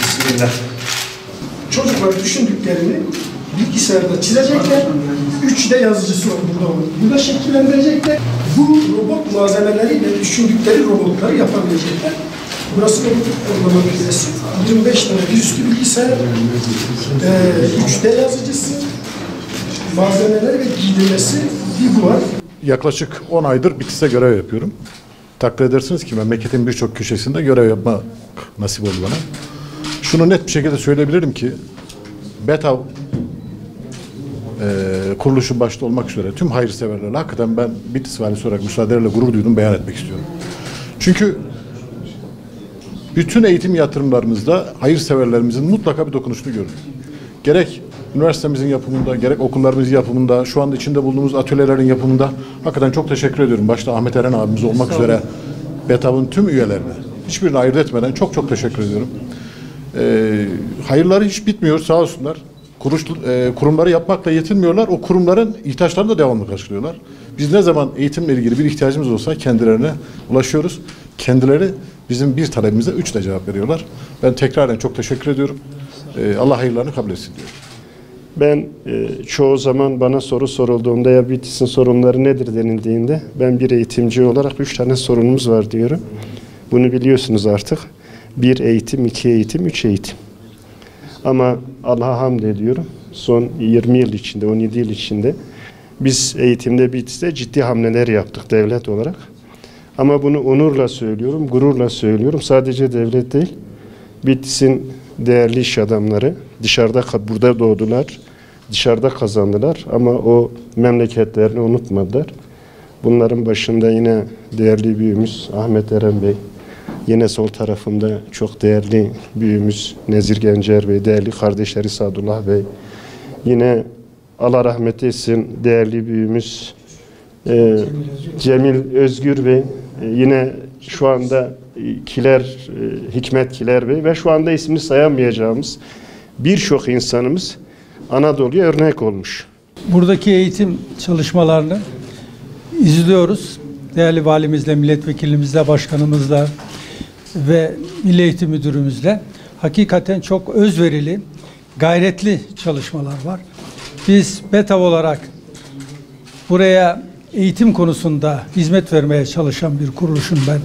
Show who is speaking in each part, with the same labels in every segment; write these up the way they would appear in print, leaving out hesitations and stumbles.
Speaker 1: Bismillah.
Speaker 2: Çocuklar düşündüklerini bilgisayarda çizecekler. 3D yazıcısı var burada. Burada şekillendirecekler. Bu robot malzemeleriyle düşündükleri robotları yapabilecekler. Burası robot uygulama bilgisi. 25 tane dizüstü bilgisayar, 3D yazıcısı, malzemeler ve giydirmesi bir bu var.
Speaker 3: Yaklaşık 10 aydır Bitlis'te görev yapıyorum. Takdir edersiniz ki memleketin birçok köşesinde görev yapma nasip oldu bana. Şunu net bir şekilde söyleyebilirim ki BETAV kuruluşu başta olmak üzere tüm hayırseverlerle hakikaten ben Bitlis valisi olarak müsaadelerle gurur duydum, beyan etmek istiyorum. Çünkü bütün eğitim yatırımlarımızda hayırseverlerimizin mutlaka bir dokunuşunu gördük. Gerek üniversitemizin yapımında, gerek okullarımızın yapımında, şu anda içinde bulunduğumuz atölyelerin yapımında hakikaten çok teşekkür ediyorum. Başta Ahmet Eren abimiz olmak üzere BETAV'ın tüm üyelerine, hiçbirini ayırt etmeden çok çok teşekkür ediyorum. Hayırları hiç bitmiyor, sağ olsunlar. Kurumları yapmakla yetinmiyorlar, o kurumların ihtiyaçlarını da devamlı karşılıyorlar. Biz ne zaman eğitimle ilgili bir ihtiyacımız olsa kendilerine ulaşıyoruz. Kendileri bizim bir talebimize 3 de cevap veriyorlar. Ben tekraren çok teşekkür ediyorum. Allah hayırlarını kabul etsin diyorum.
Speaker 4: Ben çoğu zaman bana soru sorulduğunda ya Bitlis'in sorunları nedir denildiğinde ben bir eğitimci olarak 3 tane sorunumuz var diyorum. Bunu biliyorsunuz artık. 1 eğitim, 2 eğitim, 3 eğitim. Ama Allah'a hamd ediyorum. Son 20 yıl içinde, 17 yıl içinde biz eğitimde Bitlis'te ciddi hamleler yaptık devlet olarak. Ama bunu onurla söylüyorum, gururla söylüyorum. Sadece devlet değil, Bitlis'in değerli iş adamları burada doğdular, dışarıda kazandılar ama o memleketlerini unutmadılar. Bunların başında yine değerli büyüğümüz Ahmet Eren Bey, yine sol tarafımda çok değerli büyüğümüz Nezir Gencer Bey, değerli kardeşleri Sadullah Bey, yine Allah rahmet etsin değerli büyüğümüz Cemil Özgür Bey, yine şu anda Hikmet Kiler Bey ve şu anda ismini sayamayacağımız birçok insanımız Anadolu'ya örnek olmuş.
Speaker 5: Buradaki eğitim çalışmalarını izliyoruz. Değerli valimizle, milletvekilimizle, başkanımızla ve Milli Eğitim Müdürümüzle hakikaten çok özverili, gayretli çalışmalar var. Biz BETAV olarak buraya eğitim konusunda hizmet vermeye çalışan bir kuruluşum ben.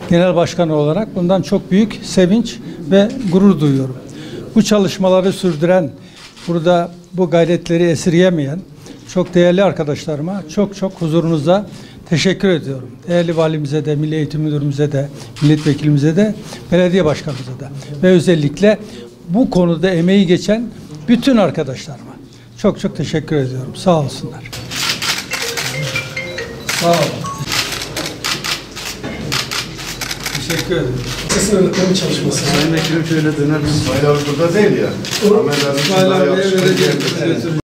Speaker 5: Genel başkanı olarak bundan çok büyük sevinç ve gurur duyuyorum. Bu çalışmaları sürdüren, burada bu gayretleri esirgemeyen çok değerli arkadaşlarıma çok huzurunuzda teşekkür ediyorum. Değerli valimize de, Milli Eğitim Müdürümüze de, milletvekilimize de, belediye başkanımıza da ve özellikle bu konuda emeği geçen bütün arkadaşlarıma çok teşekkür ediyorum. Sağ olsunlar. Sağ olun. Teşekkür ederim.
Speaker 2: Kesin öğretmenin çalışması.
Speaker 1: Sayın Vekilim şöyle döner misiniz?
Speaker 3: İsmail abi burada değil ya.
Speaker 5: İsmail abiye vereceğim.